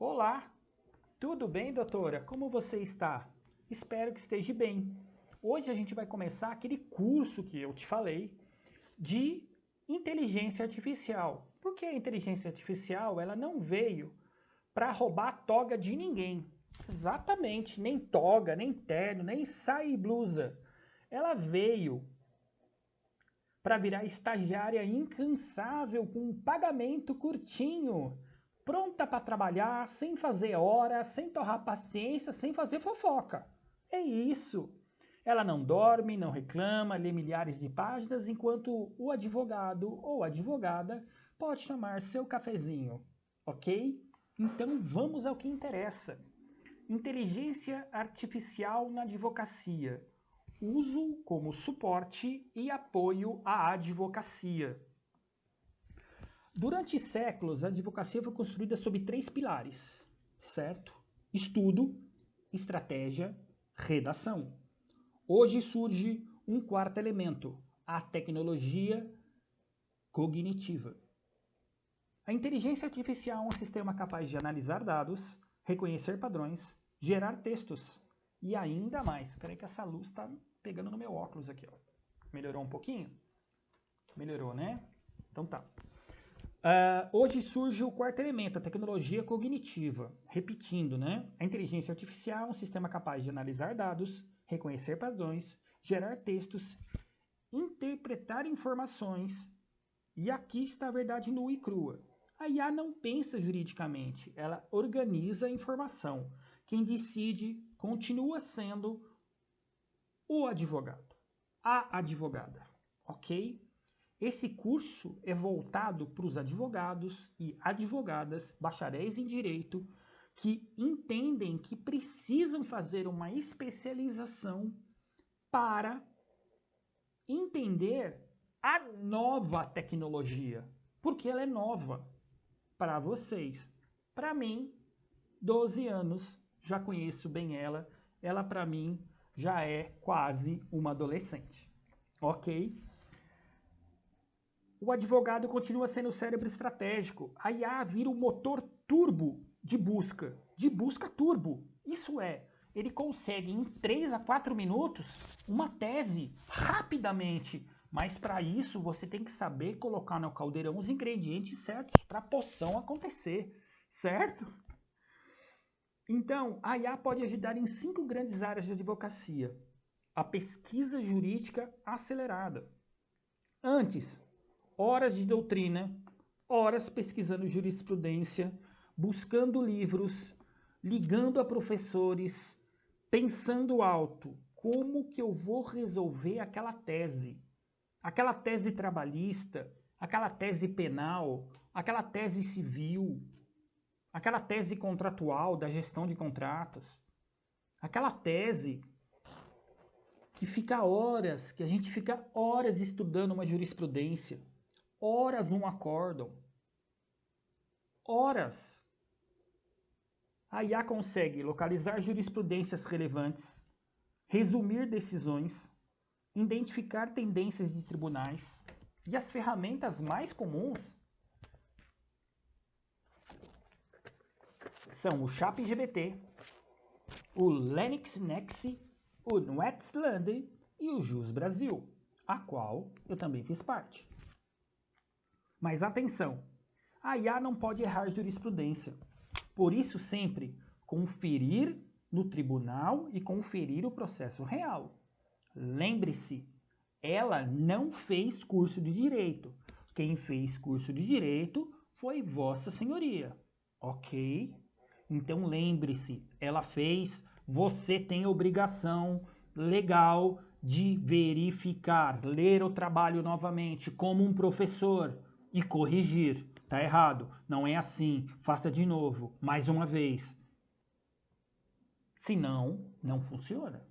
Olá, tudo bem, doutora? Como você está? Espero que esteja bem. Hoje a gente vai começar aquele curso que eu te falei de inteligência artificial. Porque a inteligência artificial, ela não veio para roubar a toga de ninguém. Exatamente, nem toga, nem terno, nem saia e blusa. Ela veio para virar estagiária incansável com um pagamento curtinho, pronta para trabalhar, sem fazer hora, sem torrar paciência, sem fazer fofoca. É isso. Ela não dorme, não reclama, lê milhares de páginas, enquanto o advogado ou advogada pode tomar seu cafezinho, ok? Então vamos ao que interessa. Inteligência artificial na advocacia. Uso como suporte e apoio à advocacia. Durante séculos, a advocacia foi construída sobre 3 pilares, certo? Estudo, estratégia, redação. Hoje surge um quarto elemento, a tecnologia cognitiva. A inteligência artificial é um sistema capaz de analisar dados, reconhecer padrões, gerar textos e ainda mais. Espera aí que essa luz está pegando no meu óculos aqui, ó. Melhorou um pouquinho? Melhorou, né? Então tá. Hoje surge o quarto elemento, a tecnologia cognitiva. Repetindo, né? A inteligência artificial é um sistema capaz de analisar dados, reconhecer padrões, gerar textos, interpretar informações. E aqui está a verdade nua e crua. A IA não pensa juridicamente, ela organiza a informação. Quem decide continua sendo o advogado, a advogada, ok? Esse curso é voltado para os advogados e advogadas, bacharéis em direito, que entendem que precisam fazer uma especialização para entender a nova tecnologia, porque ela é nova para vocês. Para mim, 12 anos, já conheço bem ela. Ela para mim já é quase uma adolescente. Ok? O advogado continua sendo o cérebro estratégico. A IA vira o motor turbo de busca turbo. Isso é, ele consegue em 3 a 4 minutos uma tese rapidamente. Mas para isso você tem que saber colocar no caldeirão os ingredientes certos para a poção acontecer, certo? Então, a IA pode ajudar em 5 grandes áreas de advocacia. A pesquisa jurídica acelerada. Antes, horas de doutrina, horas pesquisando jurisprudência, buscando livros, ligando a professores, pensando alto. Como que eu vou resolver aquela tese? Aquela tese trabalhista, aquela tese penal, aquela tese civil, aquela tese contratual da gestão de contratos, aquela tese que a gente fica horas estudando uma jurisprudência, horas num acórdão, horas. A IA consegue localizar jurisprudências relevantes, resumir decisões, identificar tendências de tribunais e as ferramentas mais comuns são o ChatGPT, o LexNexi, o Westland e o Jus Brasil, a qual eu também fiz parte. Mas atenção, a IA não pode errar jurisprudência. Por isso sempre conferir no tribunal e conferir o processo real. Lembre-se, ela não fez curso de direito. Quem fez curso de direito foi Vossa Senhoria, ok? Então lembre-se, ela fez, você tem obrigação legal de verificar, ler o trabalho novamente como um professor e corrigir. Tá errado, não é assim, faça de novo, mais uma vez. Senão, não funciona.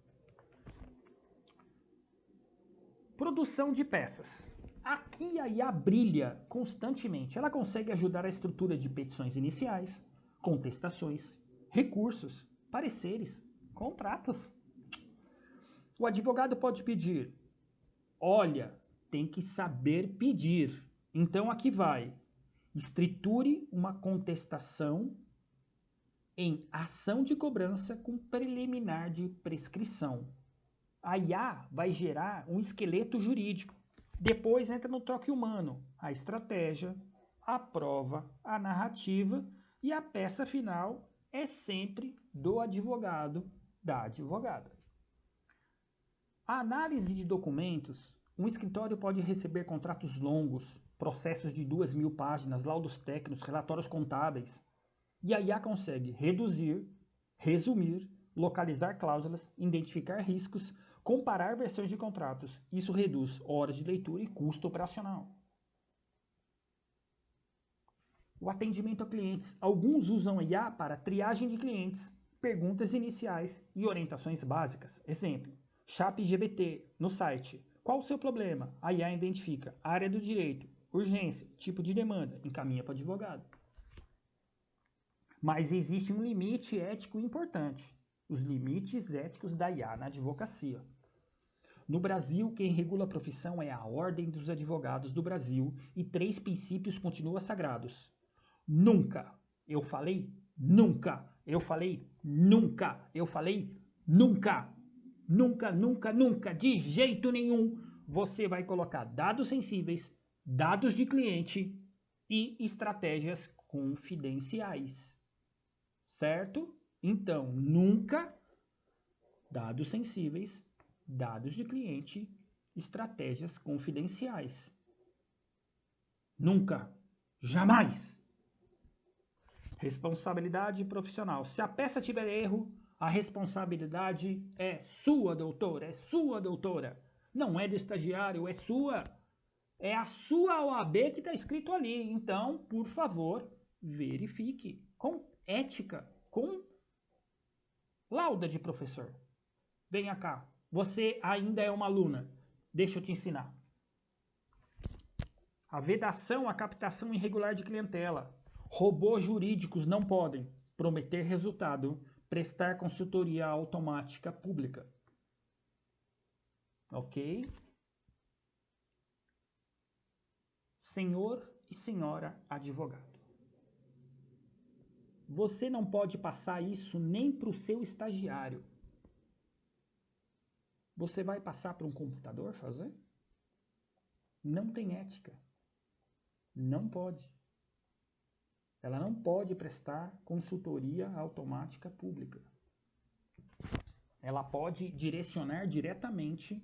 Produção de peças. Aqui a IA brilha constantemente. Ela consegue ajudar a estrutura de petições iniciais, contestações, recursos, pareceres, contratos. O advogado pode pedir. Olha, tem que saber pedir. Então aqui vai. Escriture uma contestação em ação de cobrança com preliminar de prescrição. A IA vai gerar um esqueleto jurídico. Depois entra no toque humano, a estratégia, a prova, a narrativa e a peça final é sempre do advogado, da advogada. A análise de documentos, um escritório pode receber contratos longos, processos de 2.000 páginas, laudos técnicos, relatórios contábeis, e a IA consegue reduzir, resumir, localizar cláusulas, identificar riscos, comparar versões de contratos. Isso reduz horas de leitura e custo operacional. O atendimento a clientes. Alguns usam a IA para triagem de clientes, perguntas iniciais e orientações básicas. Exemplo, ChatGPT no site. Qual o seu problema? A IA identifica área do direito, urgência, tipo de demanda, encaminha para o advogado. Mas existe um limite ético importante. Os limites éticos da IA na advocacia. No Brasil, quem regula a profissão é a Ordem dos Advogados do Brasil e 3 princípios continuam sagrados. Nunca, eu falei nunca, eu falei nunca, eu falei nunca, nunca, nunca, nunca, de jeito nenhum, você vai colocar dados sensíveis, dados de cliente e estratégias confidenciais, certo? Então, nunca, dados sensíveis, dados de cliente, estratégias confidenciais. Nunca, jamais. Responsabilidade profissional. Se a peça tiver erro, a responsabilidade é sua, doutora, é sua, doutora. Não é do estagiário, é sua. É a sua OAB que está escrito ali. Então, por favor, verifique com ética, com lauda de professor. Venha cá, você ainda é uma aluna. Deixa eu te ensinar. A vedação, a captação irregular de clientela. Robôs jurídicos não podem prometer resultado, prestar consultoria automática pública. Ok? Senhor e senhora advogado. Você não pode passar isso nem para o seu estagiário. Você vai passar para um computador fazer? Não tem ética. Não pode. Ela não pode prestar consultoria automática pública. Ela pode direcionar diretamente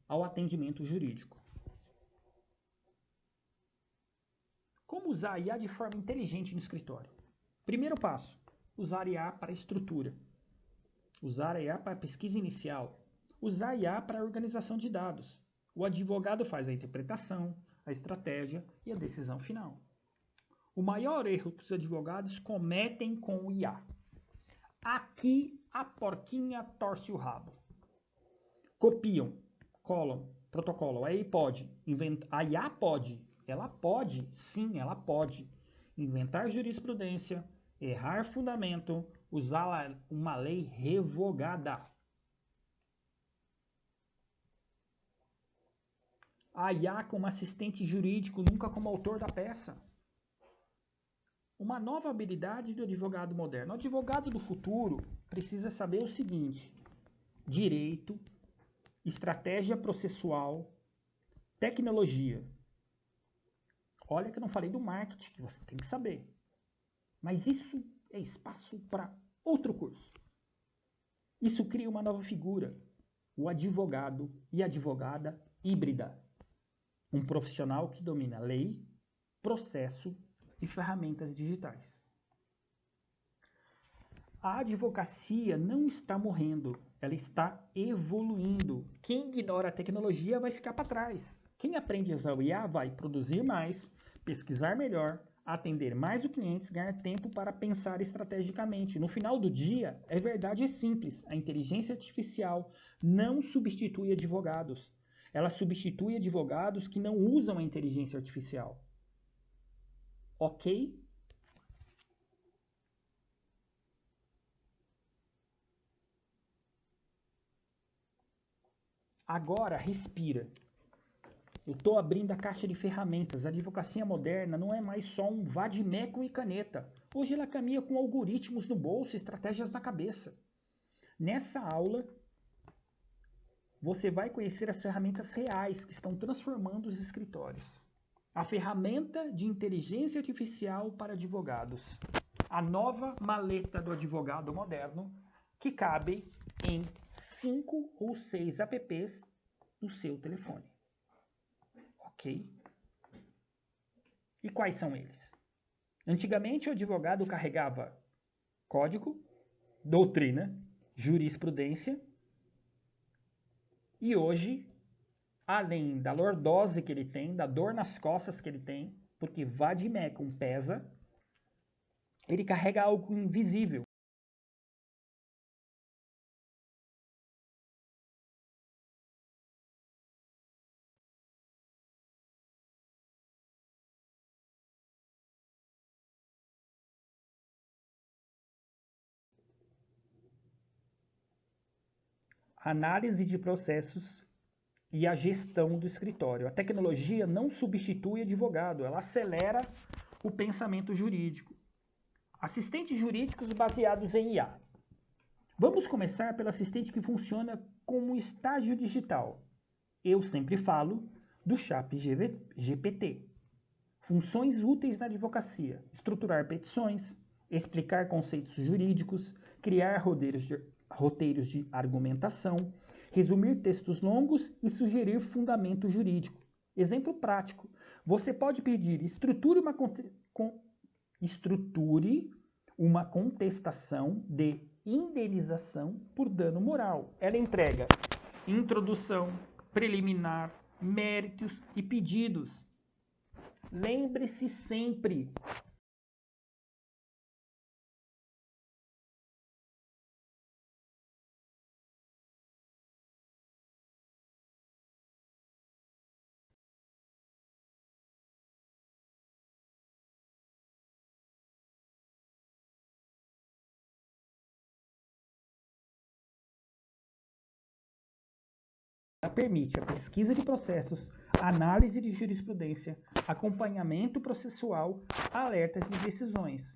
ao atendimento jurídico. Como usar a IA de forma inteligente no escritório? Primeiro passo, usar a IA para estrutura. Usar a IA para pesquisa inicial. Usar a IA para organização de dados. O advogado faz a interpretação, a estratégia e a decisão final. O maior erro que os advogados cometem com o IA. Aqui a porquinha torce o rabo. Copiam, colam, protocolo. Aí pode inventar. A IA pode. Ela pode, sim, ela pode inventar jurisprudência, errar fundamento, usar uma lei revogada. A IA como assistente jurídico, nunca como autor da peça. Uma nova habilidade do advogado moderno. O advogado do futuro precisa saber o seguinte: direito, estratégia processual, tecnologia. Olha que eu não falei do marketing, que você tem que saber. Mas isso é espaço para outro curso. Isso cria uma nova figura, o advogado e advogada híbrida. Um profissional que domina lei, processo e ferramentas digitais. A advocacia não está morrendo, ela está evoluindo. Quem ignora a tecnologia vai ficar para trás. Quem aprende a usar o IA vai produzir mais, pesquisar melhor, atender mais os clientes, ganhar tempo para pensar estrategicamente. No final do dia, a verdade é simples. A inteligência artificial não substitui advogados. Ela substitui advogados que não usam a inteligência artificial. Ok? Agora, respira. Eu estou abrindo a caixa de ferramentas. A advocacia moderna não é mais só um vadimeco e caneta. Hoje ela caminha com algoritmos no bolso, estratégias na cabeça. Nessa aula, você vai conhecer as ferramentas reais que estão transformando os escritórios. A ferramenta de inteligência artificial para advogados. A nova maleta do advogado moderno, que cabe em 5 ou 6 apps no seu telefone. Ok? E quais são eles? Antigamente o advogado carregava código, doutrina, jurisprudência, e hoje, além da lordose que ele tem, da dor nas costas que ele tem, porque vademecum pesa, ele carrega algo invisível. Análise de processos e a gestão do escritório. A tecnologia não substitui advogado, ela acelera o pensamento jurídico. Assistentes jurídicos baseados em IA. Vamos começar pelo assistente que funciona como estágio digital. Eu sempre falo do ChatGPT. Funções úteis na advocacia: estruturar petições, explicar conceitos jurídicos, criar roteiros de argumentação, resumir textos longos e sugerir fundamento jurídico. Exemplo prático: você pode pedir estruture uma contestação de indenização por dano moral. Ela entrega introdução, preliminar, méritos e pedidos. Lembre-se sempre, ela permite a pesquisa de processos, análise de jurisprudência, acompanhamento processual, alertas de decisões.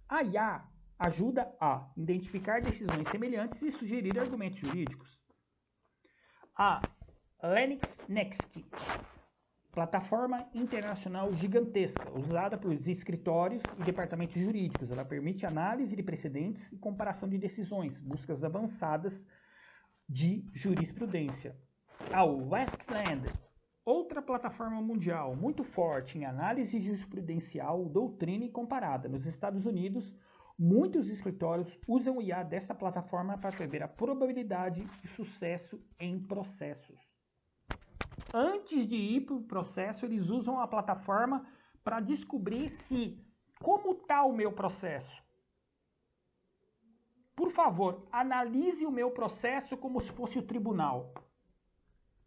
A IA ajuda a identificar decisões semelhantes e sugerir argumentos jurídicos. A LexNext, plataforma internacional gigantesca, usada por escritórios e departamentos jurídicos. Ela permite análise de precedentes e comparação de decisões, buscas avançadas de jurisprudência. A Westland, outra plataforma mundial muito forte em análise jurisprudencial, doutrina e comparada. Nos Estados Unidos, muitos escritórios usam o IA desta plataforma para prever a probabilidade de sucesso em processos. Antes de ir para o processo, eles usam a plataforma para descobrir como está o meu processo. Por favor, analise o meu processo como se fosse o tribunal.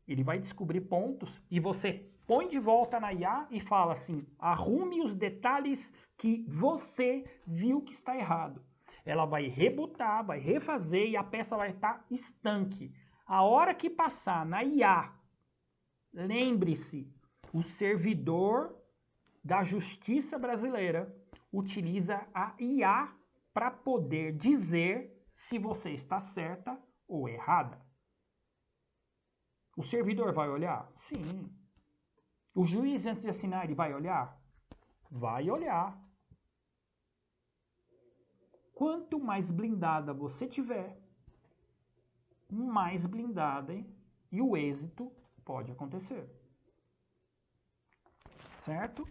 Ele vai descobrir pontos e você põe de volta na IA e fala assim: arrume os detalhes que você viu que está errado. Ela vai rebutar, vai refazer e a peça vai estar estanque. A hora que passar na IA, lembre-se, o servidor da Justiça Brasileira utiliza a IA para poder dizer se você está certa ou errada. O servidor vai olhar? Sim. O juiz, antes de assinar, ele vai olhar? Vai olhar. Quanto mais blindada você tiver, mais blindada e o êxito pode acontecer. Certo?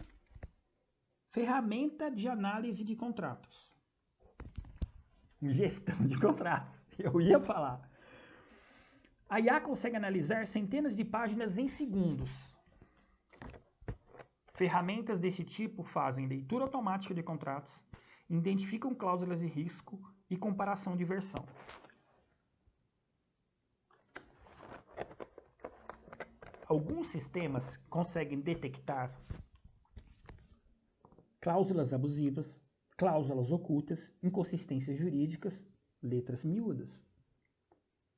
Ferramenta de análise de contratos. Gestão de contratos. Eu ia falar. A IA consegue analisar centenas de páginas em segundos. Ferramentas desse tipo fazem leitura automática de contratos, identificam cláusulas de risco e comparação de versão. Alguns sistemas conseguem detectar cláusulas abusivas, cláusulas ocultas, inconsistências jurídicas, letras miúdas.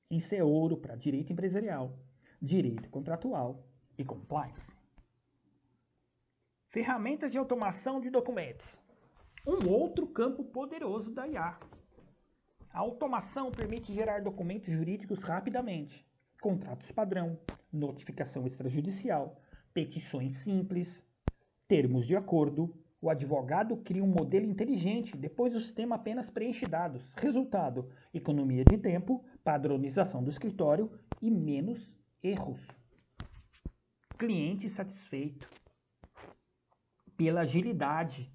Isso é ouro para direito empresarial, direito contratual e compliance. Ferramentas de automação de documentos. Um outro campo poderoso da IA. A automação permite gerar documentos jurídicos rapidamente. Contratos padrão, notificação extrajudicial, petições simples, termos de acordo. O advogado cria um modelo inteligente, depois o sistema apenas preenche dados. Resultado: economia de tempo, padronização do escritório e menos erros. Cliente satisfeito pela agilidade,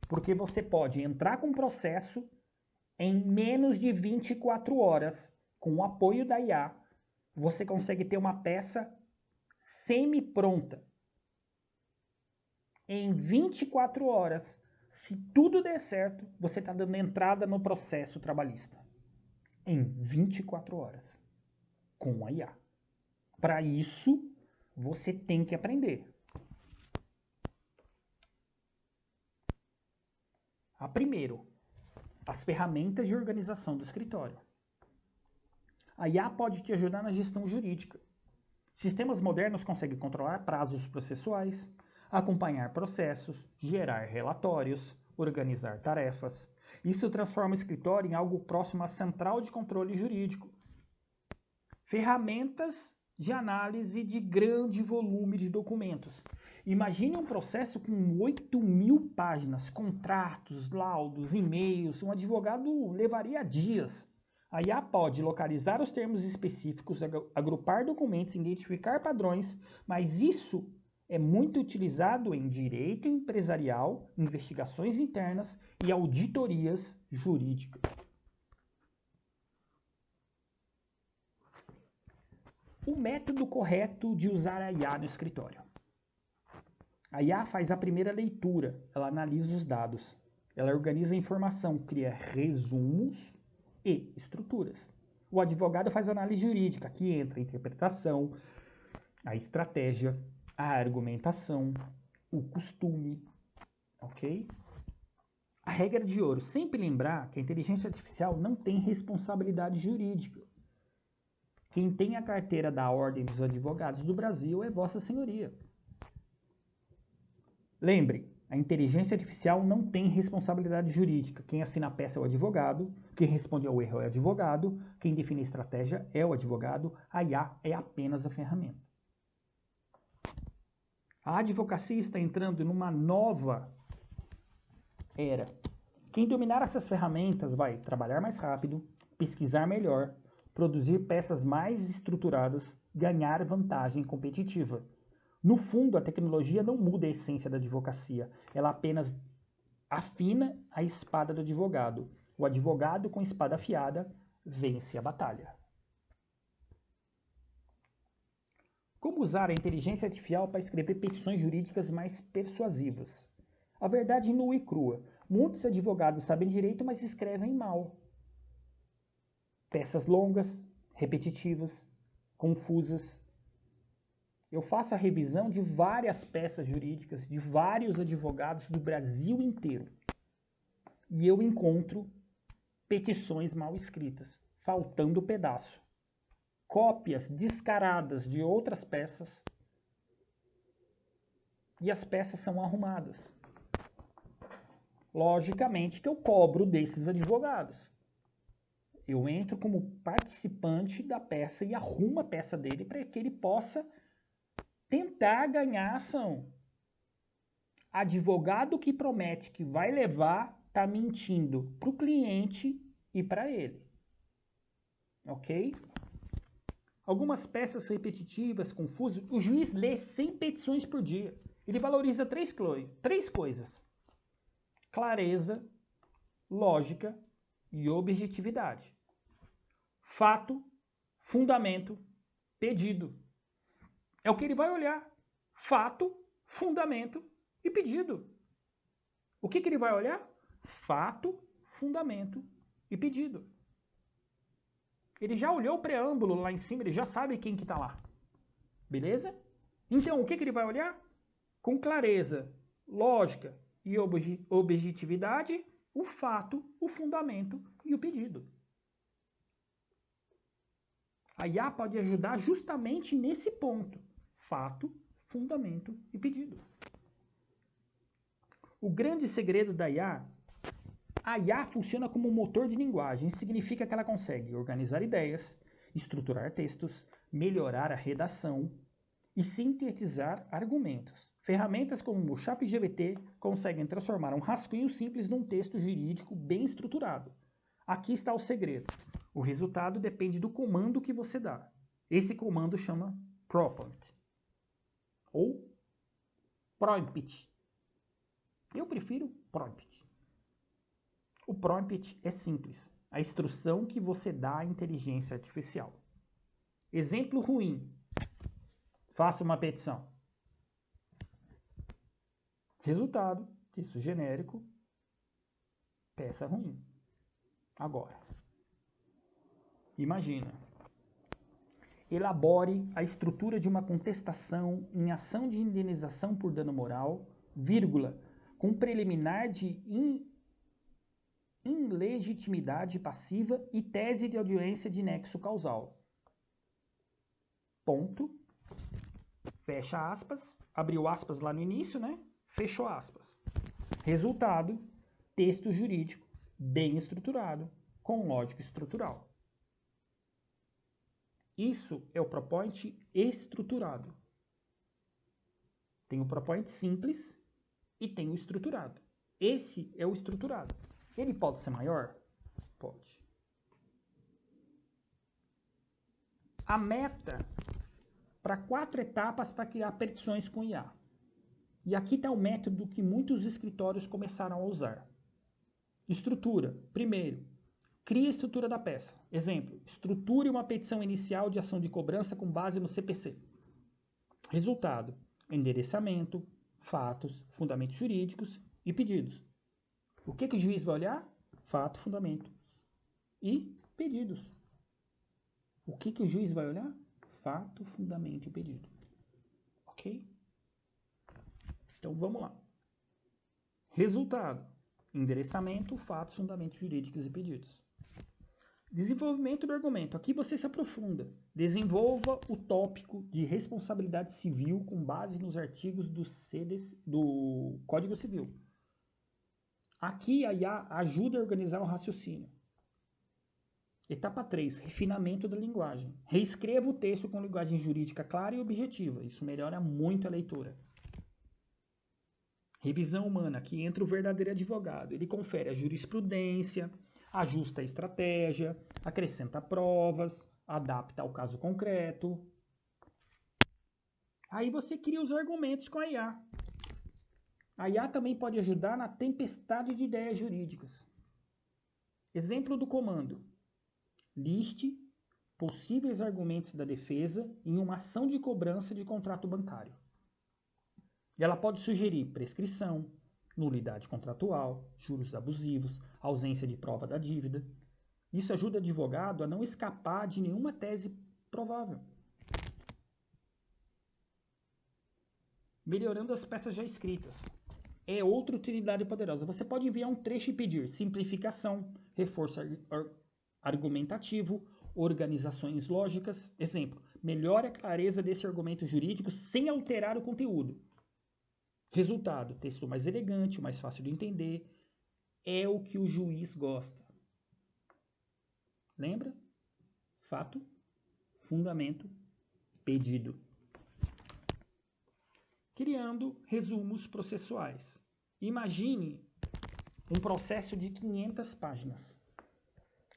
porque você pode entrar com um processo em menos de 24 horas, com o apoio da IA, você consegue ter uma peça semi-pronta. Em 24 horas, se tudo der certo, você está dando entrada no processo trabalhista. Em 24 horas, com a IA. Para isso, você tem que aprender. Primeiro, as ferramentas de organização do escritório. A IA pode te ajudar na gestão jurídica. Sistemas modernos conseguem controlar prazos processuais, acompanhar processos, gerar relatórios, organizar tarefas. Isso transforma o escritório em algo próximo à central de controle jurídico. Ferramentas de análise de grande volume de documentos. Imagine um processo com 8.000 páginas, contratos, laudos, e-mails. Um advogado levaria dias. A IA pode localizar os termos específicos, agrupar documentos, identificar padrões, mas isso é muito utilizado em direito empresarial, investigações internas e auditorias jurídicas. O método correto de usar a IA no escritório. A IA faz a primeira leitura, ela analisa os dados, ela organiza a informação, cria resumos e estruturas. O advogado faz análise jurídica, que entra a interpretação, a estratégia, a argumentação, o costume, ok? A regra de ouro, sempre lembrar que a inteligência artificial não tem responsabilidade jurídica. Quem tem a carteira da Ordem dos Advogados do Brasil é Vossa Senhoria. Lembre, a inteligência artificial não tem responsabilidade jurídica. Quem assina a peça é o advogado, quem responde ao erro é o advogado, quem define a estratégia é o advogado, a IA é apenas a ferramenta. A advocacia está entrando numa nova era. Quem dominar essas ferramentas vai trabalhar mais rápido, pesquisar melhor, produzir peças mais estruturadas, ganhar vantagem competitiva. No fundo, a tecnologia não muda a essência da advocacia, ela apenas afina a espada do advogado. O advogado com espada afiada vence a batalha. Como usar a inteligência artificial para escrever petições jurídicas mais persuasivas? A verdade nua e crua. Muitos advogados sabem direito, mas escrevem mal. Peças longas, repetitivas, confusas. Eu faço a revisão de várias peças jurídicas de vários advogados do Brasil inteiro. E eu encontro petições mal escritas, faltando pedaço. Cópias descaradas de outras peças. E as peças são arrumadas. Logicamente que eu cobro desses advogados. Eu entro como participante da peça e arrumo a peça dele para que ele possa tentar ganhar a ação. Advogado que promete que vai levar, está mentindo para o cliente e para ele. Ok? Algumas peças repetitivas, confusas, o juiz lê 100 petições por dia. Ele valoriza três coisas. Clareza, lógica e objetividade. Fato, fundamento, pedido. É o que ele vai olhar. Fato, fundamento e pedido. O que ele vai olhar? Fato, fundamento e pedido. Ele já olhou o preâmbulo lá em cima, ele já sabe quem que está lá. Beleza? Então, o que ele vai olhar? Com clareza, lógica e objetividade, o fato, o fundamento e o pedido. A IA pode ajudar justamente nesse ponto. Fato, fundamento e pedido. O grande segredo da IA, a IA funciona como um motor de linguagem, significa que ela consegue organizar ideias, estruturar textos, melhorar a redação e sintetizar argumentos. Ferramentas como o ChatGPT conseguem transformar um rascunho simples num texto jurídico bem estruturado. Aqui está o segredo. O resultado depende do comando que você dá. Esse comando chama prompt ou prompt. Eu prefiro prompt. O prompt é simples, a instrução que você dá à inteligência artificial. Exemplo ruim. Faça uma petição. Resultado, texto genérico, peça ruim. Agora, imagina. Elabore a estrutura de uma contestação em ação de indenização por dano moral, vírgula, com preliminar de ilegitimidade passiva e tese de audiência de nexo causal. Ponto. Fecha aspas. Abriu aspas lá no início, né? Fechou aspas. Resultado, texto jurídico bem estruturado, com lógica estrutural. Isso é o ProPoint estruturado. Tem o ProPoint simples e tem o estruturado. Esse é o estruturado. Ele pode ser maior? Pode. A meta para 4 etapas para criar petições com IA. E aqui está o método que muitos escritórios começaram a usar. Estrutura. Primeiro, crie a estrutura da peça. Exemplo, estruture uma petição inicial de ação de cobrança com base no CPC. Resultado, endereçamento, fatos, fundamentos jurídicos e pedidos. O que o juiz vai olhar? Fato, fundamento e pedidos. O que o juiz vai olhar? Fato, fundamento e pedido. Ok? Então vamos lá. Resultado, endereçamento, fatos, fundamentos jurídicos e pedidos. Desenvolvimento do argumento. Aqui você se aprofunda. Desenvolva o tópico de responsabilidade civil com base nos artigos do Código Civil. Aqui a IA ajuda a organizar o raciocínio. Etapa 3. Refinamento da linguagem. Reescreva o texto com linguagem jurídica clara e objetiva. Isso melhora muito a leitura. Revisão humana. Aqui entra o verdadeiro advogado. Ele confere a jurisprudência, ajusta a estratégia, acrescenta provas, adapta ao caso concreto. Aí você cria os argumentos com a IA. A IA também pode ajudar na tempestade de ideias jurídicas. Exemplo do comando. Liste possíveis argumentos da defesa em uma ação de cobrança de contrato bancário. E ela pode sugerir prescrição, nulidade contratual, juros abusivos, ausência de prova da dívida. Isso ajuda o advogado a não escapar de nenhuma tese provável. Melhorando as peças já escritas. É outra utilidade poderosa. Você pode enviar um trecho e pedir simplificação, reforço argumentativo, organizações lógicas. Exemplo, melhore a clareza desse argumento jurídico sem alterar o conteúdo. Resultado, texto mais elegante, mais fácil de entender. É o que o juiz gosta. Lembra? Fato, fundamento, pedido. Criando resumos processuais. Imagine um processo de 500 páginas.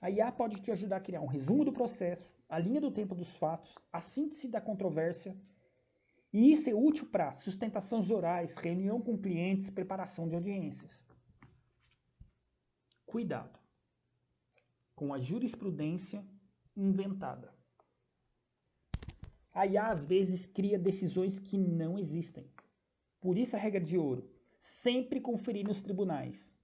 A IA pode te ajudar a criar um resumo do processo, a linha do tempo dos fatos, a síntese da controvérsia. E isso é útil para sustentações orais, reunião com clientes, preparação de audiências. Cuidado com a jurisprudência inventada. A IA às vezes cria decisões que não existem. Por isso a regra de ouro, sempre conferir nos tribunais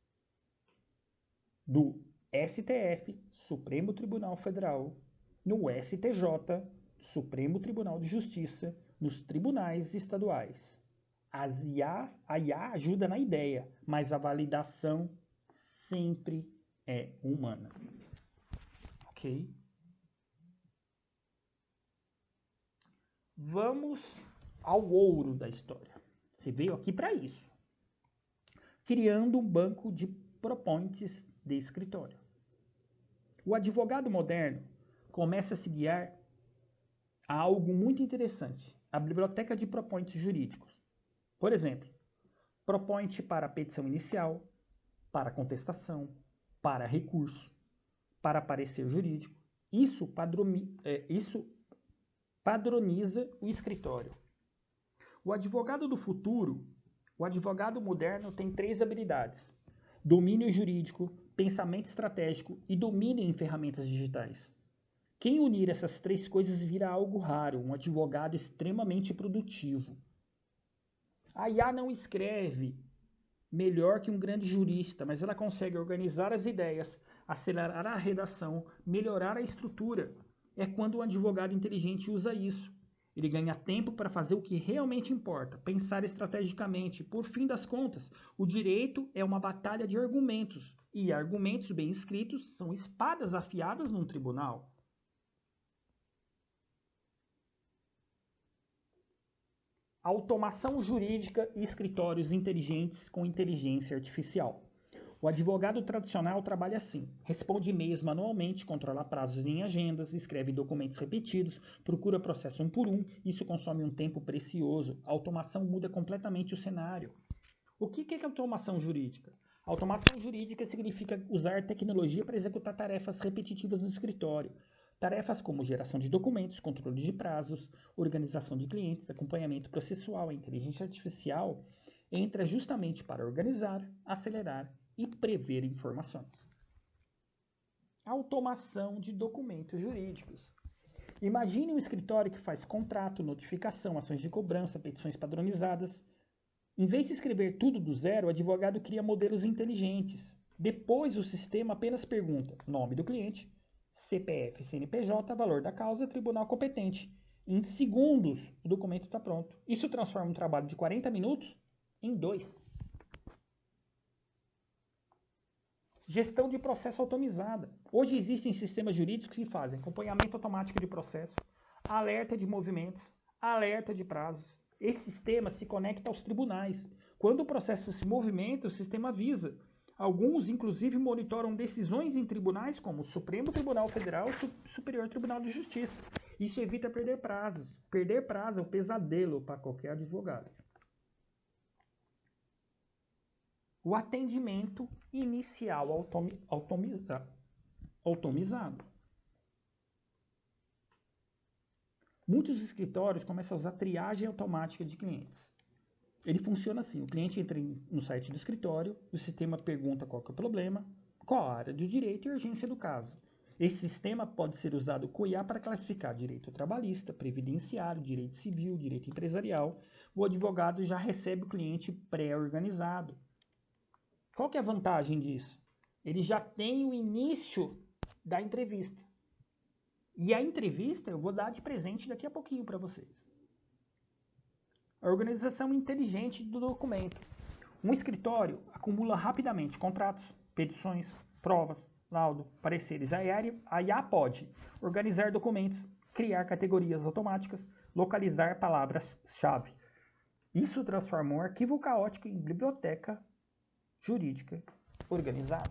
do STF, Supremo Tribunal Federal, no STJ, Supremo Tribunal de Justiça, nos tribunais estaduais. A IA ajuda na ideia, mas a validação sempre é humana. Ok? Vamos ao ouro da história. Você veio aqui para isso. criando um banco de proponentes de escritório. O advogado moderno começa a se guiar a algo muito interessante, a biblioteca de proponentes jurídicos. Por exemplo, proponente para petição inicial, para contestação, para recurso, para parecer jurídico. Isso padroniza o escritório. O advogado do futuro, o advogado moderno tem 3 habilidades: domínio jurídico, pensamento estratégico e domínio em ferramentas digitais. Quem unir essas 3 coisas vira algo raro, um advogado extremamente produtivo. A IA não escreve melhor que um grande jurista, mas ela consegue organizar as ideias, acelerar a redação, melhorar a estrutura. É quando um advogado inteligente usa isso. Ele ganha tempo para fazer o que realmente importa, pensar estrategicamente. Por fim das contas, o direito é uma batalha de argumentos, e argumentos bem escritos são espadas afiadas num tribunal. Automação jurídica e escritórios inteligentes com inteligência artificial. O advogado tradicional trabalha assim: responde e-mails manualmente, controla prazos em agendas, escreve documentos repetidos, procura processo um por um. Isso consome um tempo precioso. A automação muda completamente o cenário. O que é automação jurídica? Automação jurídica significa usar tecnologia para executar tarefas repetitivas no escritório. Tarefas como geração de documentos, controle de prazos, organização de clientes, acompanhamento processual. A inteligência artificial entra justamente para organizar, acelerar e prever informações. Automação de documentos jurídicos. Imagine um escritório que faz contrato, notificação, ações de cobrança, petições padronizadas. Em vez de escrever tudo do zero, o advogado cria modelos inteligentes. Depois, o sistema apenas pergunta nome do cliente, CPF, CNPJ, valor da causa, tribunal competente. Em segundos, o documento está pronto. Isso transforma um trabalho de 40 minutos em 2. Gestão de processo automatizada. Hoje existem sistemas jurídicos que fazem acompanhamento automático de processo, alerta de movimentos, alerta de prazos. Esse sistema se conecta aos tribunais. Quando o processo se movimenta, o sistema avisa. Alguns, inclusive, monitoram decisões em tribunais como o Supremo Tribunal Federal e o Superior Tribunal de Justiça. Isso evita perder prazos. Perder prazo é um pesadelo para qualquer advogado. O atendimento inicial automatizado. Muitos escritórios começam a usar triagem automática de clientes. Ele funciona assim: o cliente entra no site do escritório, o sistema pergunta qual que é o problema, qual a área de direito e a urgência do caso. Esse sistema pode ser usado com IA para classificar direito trabalhista, previdenciário, direito civil, direito empresarial. O advogado já recebe o cliente pré-organizado. Qual que é a vantagem disso? Ele já tem o início da entrevista. E a entrevista eu vou dar de presente daqui a pouquinho para vocês. A organização inteligente do documento. Um escritório acumula rapidamente contratos, petições, provas, laudo, pareceres. A IA pode organizar documentos, criar categorias automáticas, localizar palavras-chave. Isso transforma um arquivo caótico em biblioteca jurídica organizada.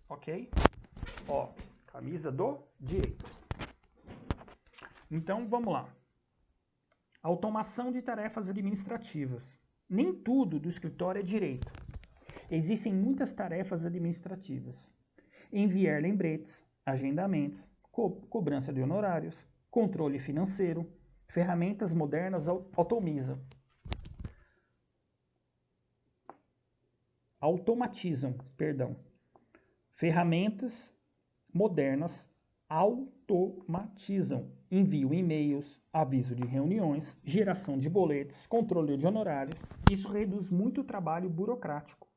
Ok? Ó, camisa do direito. Então, vamos lá. Automação de tarefas administrativas. Nem tudo do escritório é direito. Existem muitas tarefas administrativas. Enviar lembretes, agendamentos, cobrança de honorários, controle financeiro. Ferramentas modernas automatizam. Ferramentas modernas automatizam envio e-mails, aviso de reuniões, geração de boletos, controle de honorários. Isso reduz muito o trabalho burocrático.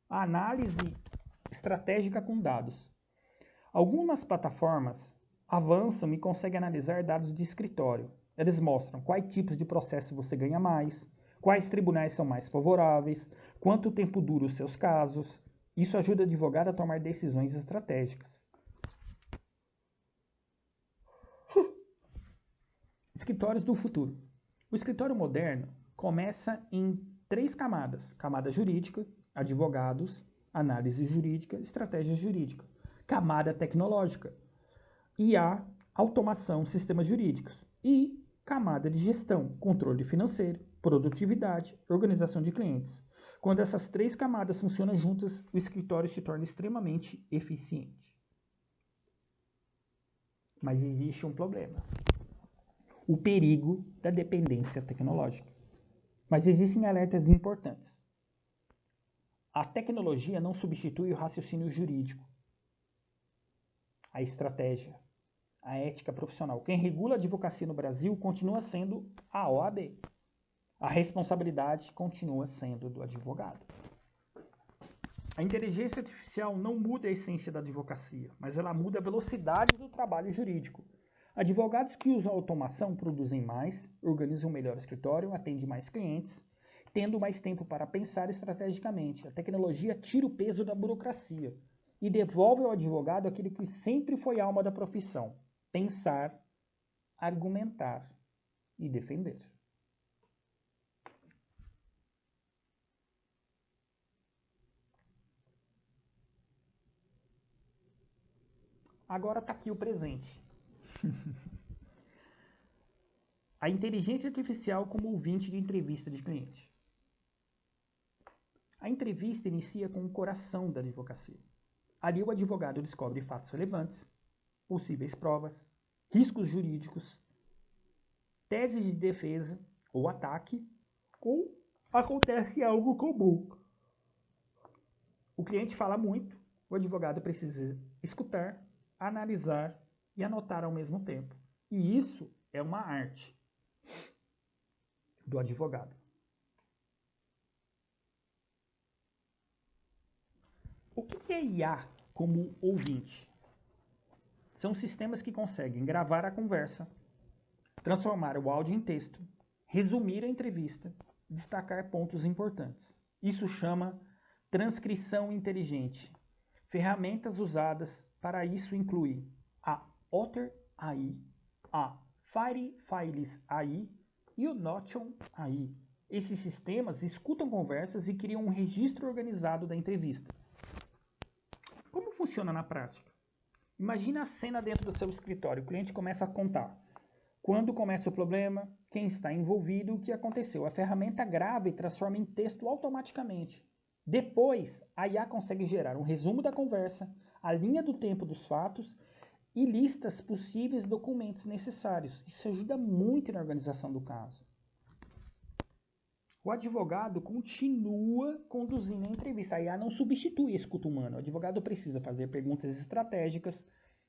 A análise estratégica com dados. Algumas plataformas avançam e conseguem analisar dados de escritório. Eles mostram quais tipos de processo você ganha mais, quais tribunais são mais favoráveis, quanto tempo dura os seus casos. Isso ajuda o advogado a tomar decisões estratégicas. Escritórios do futuro. O escritório moderno começa em 3 camadas: camada jurídica, advogados, análise jurídica, estratégia jurídica. Camada tecnológica, IA, automação, sistemas jurídicos. E camada de gestão, controle financeiro, produtividade, organização de clientes. Quando essas 3 camadas funcionam juntas, o escritório se torna extremamente eficiente. Mas existe um problema: o perigo da dependência tecnológica. Mas existem alertas importantes. A tecnologia não substitui o raciocínio jurídico, a estratégia, a ética profissional. Quem regula a advocacia no Brasil continua sendo a OAB. A responsabilidade continua sendo do advogado. A inteligência artificial não muda a essência da advocacia, mas ela muda a velocidade do trabalho jurídico. Advogados que usam automação produzem mais, organizam melhor o escritório, atendem mais clientes, tendo mais tempo para pensar estrategicamente. A tecnologia tira o peso da burocracia e devolve ao advogado aquilo que sempre foi a alma da profissão: pensar, argumentar e defender. Agora está aqui o presente. A inteligência artificial como ouvinte de entrevista de cliente. A entrevista inicia com o coração da advocacia. Ali o advogado descobre fatos relevantes, possíveis provas, riscos jurídicos, teses de defesa ou ataque, ou acontece algo comum. O cliente fala muito, o advogado precisa escutar, analisar e anotar ao mesmo tempo. E isso é uma arte do advogado. O que é IA como ouvinte? São sistemas que conseguem gravar a conversa, transformar o áudio em texto, resumir a entrevista, destacar pontos importantes. Isso chama transcrição inteligente. Ferramentas usadas para isso incluem a Otter AI, a Files AI e o Notion AI. Esses sistemas escutam conversas e criam um registro organizado da entrevista. Como funciona na prática? Imagina a cena dentro do seu escritório. O cliente começa a contar quando começa o problema, quem está envolvido, o que aconteceu. A ferramenta grava e transforma em texto automaticamente. Depois, a IA consegue gerar um resumo da conversa, a linha do tempo dos fatos e listas possíveis documentos necessários. Isso ajuda muito na organização do caso. O advogado continua conduzindo a entrevista. A IA não substitui a escuta humana. O advogado precisa fazer perguntas estratégicas,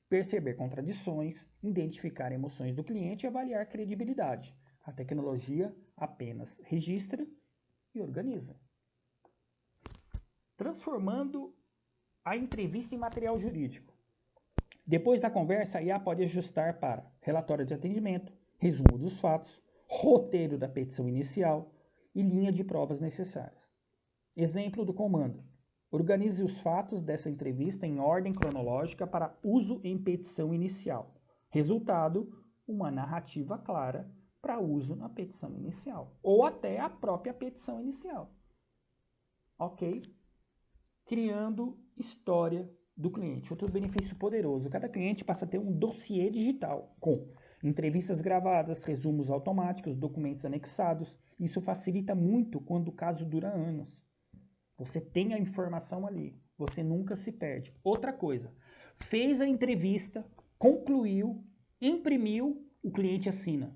perceber contradições, identificar emoções do cliente e avaliar credibilidade. A tecnologia apenas registra e organiza. Transformando a entrevista em material jurídico. Depois da conversa, a IA pode ajustar para relatório de atendimento, resumo dos fatos, roteiro da petição inicial e linha de provas necessárias. Exemplo do comando: organize os fatos dessa entrevista em ordem cronológica para uso em petição inicial. Resultado: uma narrativa clara para uso na petição inicial, ou até a própria petição inicial. Ok? Criando história do cliente. Outro benefício poderoso: cada cliente passa a ter um dossiê digital com entrevistas gravadas, resumos automáticos, documentos anexados. Isso facilita muito quando o caso dura anos. Você tem a informação ali, você nunca se perde. Outra coisa: fez a entrevista, concluiu, imprimiu, o cliente assina.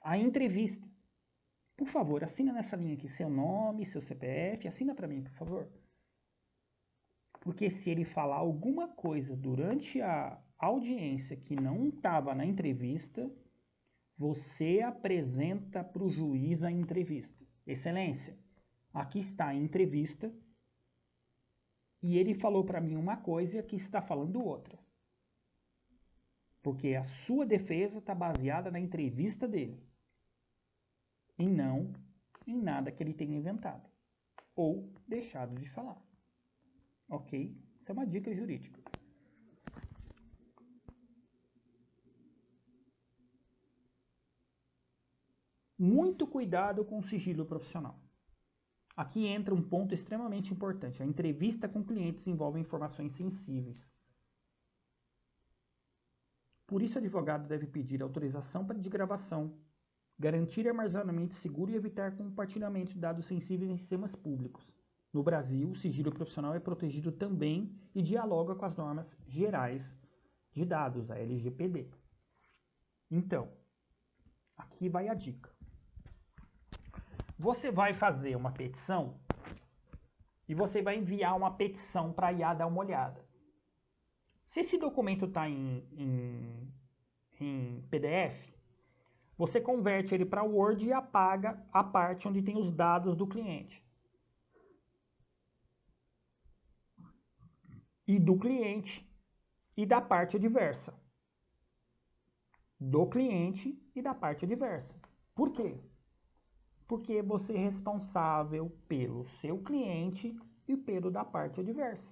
A entrevista. Por favor, assina nessa linha aqui seu nome, seu CPF, assina para mim, por favor. Porque se ele falar alguma coisa durante a audiência que não estava na entrevista, você apresenta para o juiz a entrevista. Excelência, aqui está a entrevista e ele falou para mim uma coisa e aqui está falando outra. Porque a sua defesa está baseada na entrevista dele e não em nada que ele tenha inventado ou deixado de falar. Ok? Isso é uma dica jurídica. Muito cuidado com o sigilo profissional. Aqui entra um ponto extremamente importante. A entrevista com clientes envolve informações sensíveis. Por isso, o advogado deve pedir autorização de gravação, garantir armazenamento seguro e evitar compartilhamento de dados sensíveis em sistemas públicos. No Brasil, o sigilo profissional é protegido também e dialoga com as normas gerais de dados, a LGPD. Então, aqui vai a dica. Você vai fazer uma petição e você vai enviar uma petição para a IA dar uma olhada. Se esse documento está em PDF, você converte ele para Word e apaga a parte onde tem os dados do cliente. E do cliente e da parte adversa. Do cliente e da parte adversa. Por quê? Porque você é responsável pelo seu cliente e pelo da parte adversa.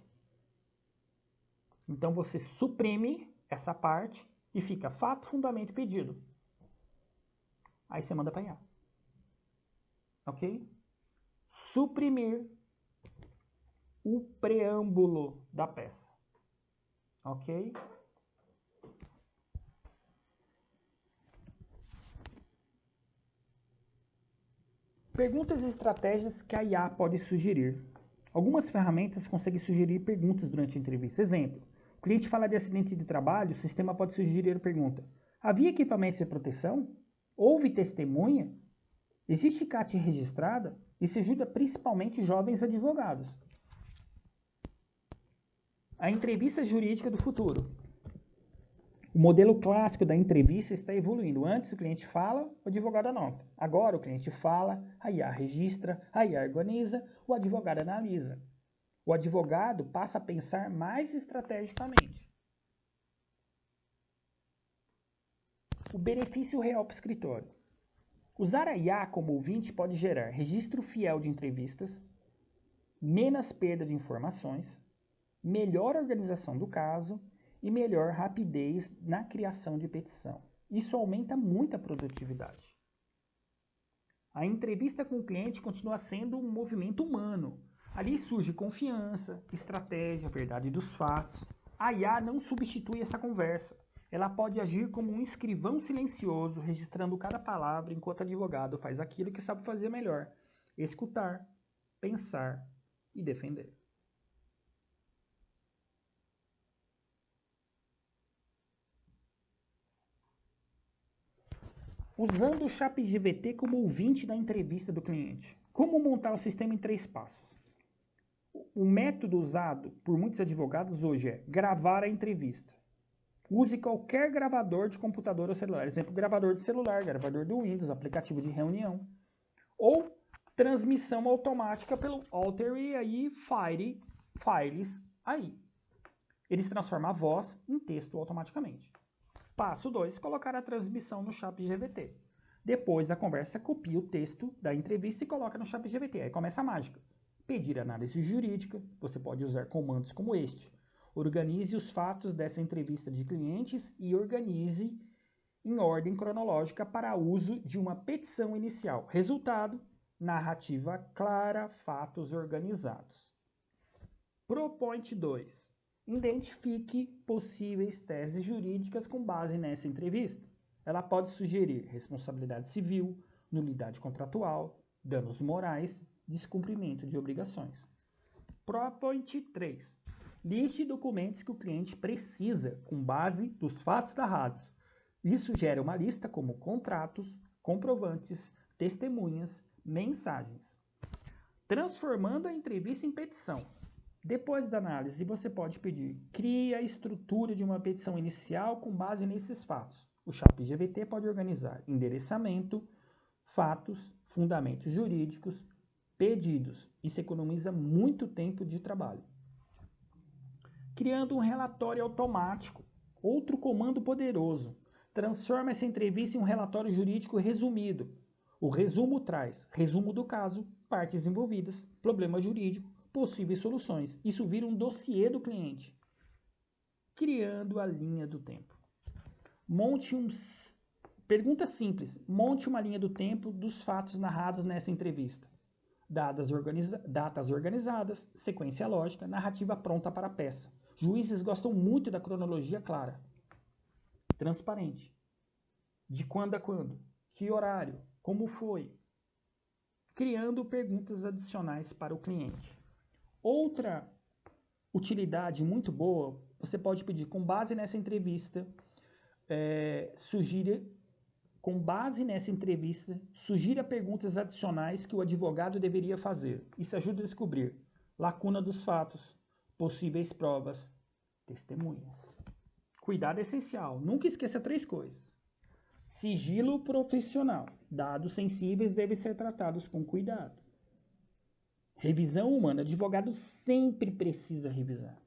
Então você suprime essa parte e fica fato, fundamento, pedido. Aí você manda para IA. Ok? Suprimir o preâmbulo da peça. Ok? Perguntas e estratégias que a IA pode sugerir. Algumas ferramentas conseguem sugerir perguntas durante a entrevista. Exemplo, o cliente fala de acidente de trabalho, o sistema pode sugerir a pergunta: havia equipamento de proteção? Houve testemunha? Existe CAT registrada? Isso ajuda principalmente jovens advogados. A entrevista jurídica do futuro. O modelo clássico da entrevista está evoluindo. Antes o cliente fala, o advogado anota. Agora o cliente fala, a IA registra, a IA organiza, o advogado analisa. O advogado passa a pensar mais estrategicamente. O benefício real para o escritório. Usar a IA como ouvinte pode gerar registro fiel de entrevistas, menos perda de informações, melhor organização do caso e melhor rapidez na criação de petição. Isso aumenta muito a produtividade. A entrevista com o cliente continua sendo um movimento humano. Ali surge confiança, estratégia, verdade dos fatos. A IA não substitui essa conversa. Ela pode agir como um escrivão silencioso, registrando cada palavra, enquanto o advogado faz aquilo que sabe fazer melhor: escutar, pensar e defender. Usando o ChatGPT como ouvinte da entrevista do cliente. Como montar o sistema em 3 passos? O método usado por muitos advogados hoje é gravar a entrevista. Use qualquer gravador de computador ou celular. Exemplo, gravador de celular, gravador do Windows, aplicativo de reunião. Ou transmissão automática pelo Alter e aí Files aí. Eles transformam a voz em texto automaticamente. Passo 2, colocar a transmissão no ChatGPT. Depois da conversa, copia o texto da entrevista e coloca no ChatGPT. Aí começa a mágica. Pedir análise jurídica, você pode usar comandos como este. Organize os fatos dessa entrevista de clientes e organize em ordem cronológica para uso de uma petição inicial. Resultado, narrativa clara, fatos organizados. ProPoint 2. Identifique possíveis teses jurídicas com base nessa entrevista. Ela pode sugerir responsabilidade civil, nulidade contratual, danos morais, descumprimento de obrigações. ProPoint 3. Liste documentos que o cliente precisa com base dos fatos narrados. Isso gera uma lista como contratos, comprovantes, testemunhas, mensagens. Transformando a entrevista em petição. Depois da análise, você pode pedir: crie a estrutura de uma petição inicial com base nesses fatos. O ChatGPT pode organizar endereçamento, fatos, fundamentos jurídicos, pedidos. Isso economiza muito tempo de trabalho. Criando um relatório automático. Outro comando poderoso. Transforma essa entrevista em um relatório jurídico resumido. O resumo traz resumo do caso, partes envolvidas, problema jurídico, possíveis soluções. Isso vira um dossiê do cliente. Criando a linha do tempo. Pergunta simples. Monte uma linha do tempo dos fatos narrados nessa entrevista. datas organizadas, sequência lógica, narrativa pronta para a peça. Juízes gostam muito da cronologia clara, transparente. De quando a quando, que horário, como foi, criando perguntas adicionais para o cliente. Outra utilidade muito boa, você pode pedir, com base nessa entrevista, sugira perguntas adicionais que o advogado deveria fazer. Isso ajuda a descobrir lacuna dos fatos, possíveis provas, testemunhas. Cuidado é essencial. Nunca esqueça 3 coisas. Sigilo profissional. Dados sensíveis devem ser tratados com cuidado. Revisão humana. Advogado sempre precisa revisar.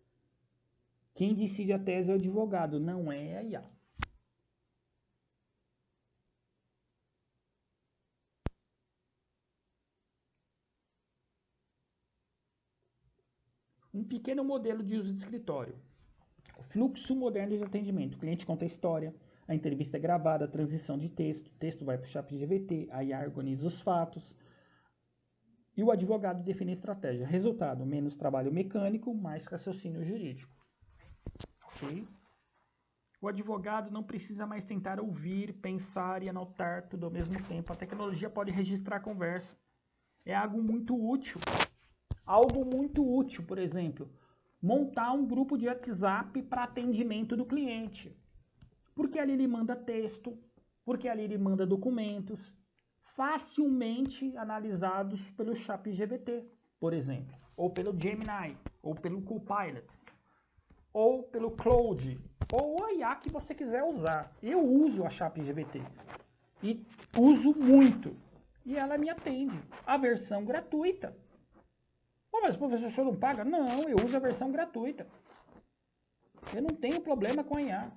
Quem decide a tese é o advogado, não é a IA. Um pequeno modelo de uso de escritório. O fluxo moderno de atendimento. O cliente conta a história, a entrevista é gravada, a transição de texto, o texto vai para o ChatGPT, a IA organiza os fatos e o advogado define a estratégia. Resultado, menos trabalho mecânico, mais raciocínio jurídico. Ok? O advogado não precisa mais tentar ouvir, pensar e anotar tudo ao mesmo tempo. A tecnologia pode registrar a conversa. É algo muito útil. Algo muito útil, por exemplo, montar um grupo de WhatsApp para atendimento do cliente. Porque ali ele manda texto, porque ali ele manda documentos, facilmente analisados pelo ChatGPT, por exemplo, ou pelo Gemini, ou pelo Copilot, ou pelo Claude, ou a IA que você quiser usar. Eu uso a ChatGPT e uso muito, e ela me atende, a versão gratuita. Mas o professor não paga? Não, eu uso a versão gratuita. Eu não tenho problema com a IA.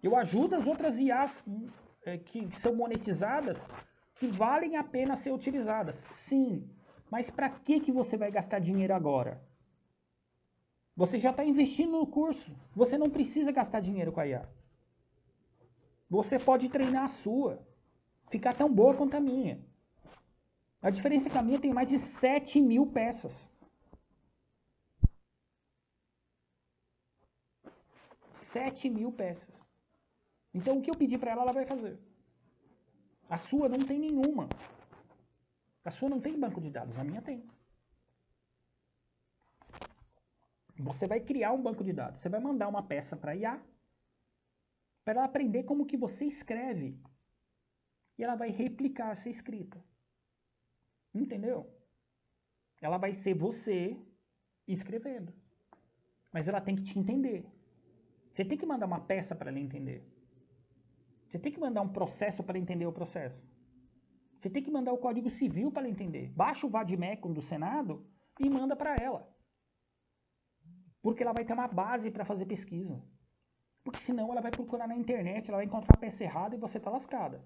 Eu ajudo as outras IAs que são monetizadas, que valem a pena ser utilizadas. Sim, mas para que você vai gastar dinheiro agora? Você já está investindo no curso. Você não precisa gastar dinheiro com a IA. Você pode treinar a sua. Ficar tão boa quanto a minha. A diferença é que a minha tem mais de 7.000 peças. 7.000 peças. Então o que eu pedir para ela, ela vai fazer. A sua não tem nenhuma. A sua não tem banco de dados, a minha tem. Você vai criar um banco de dados. Você vai mandar uma peça para a IA, para ela aprender como que você escreve. E ela vai replicar essa escrita. Entendeu? Ela vai ser você escrevendo. Mas ela tem que te entender. Você tem que mandar uma peça para ela entender. Você tem que mandar um processo para entender o processo. Você tem que mandar o Código Civil para ela entender. Baixa o Vademecum do Senado e manda para ela. Porque ela vai ter uma base para fazer pesquisa. Porque senão ela vai procurar na internet, ela vai encontrar a peça errada e você tá lascada.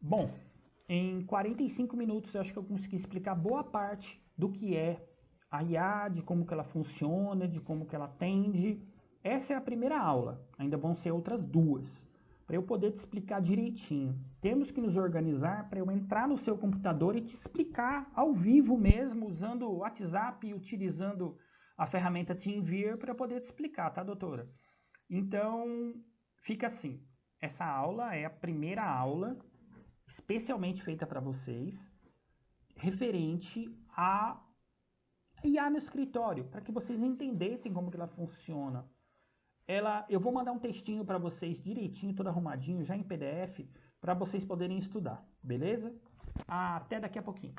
Bom, em 45 minutos eu acho que eu consegui explicar boa parte do que é a IA, de como que ela funciona, de como que ela atende. Essa é a primeira aula, ainda vão ser outras 2, para eu poder te explicar direitinho. Temos que nos organizar para eu entrar no seu computador e te explicar ao vivo mesmo, usando o WhatsApp e utilizando a ferramenta TeamViewer para poder te explicar, tá, doutora? Então, fica assim, essa aula é a primeira aula especialmente feita para vocês, referente a IA no escritório, para que vocês entendessem como que ela funciona. Eu vou mandar um textinho para vocês direitinho, todo arrumadinho, já em PDF, para vocês poderem estudar, beleza? Até daqui a pouquinho.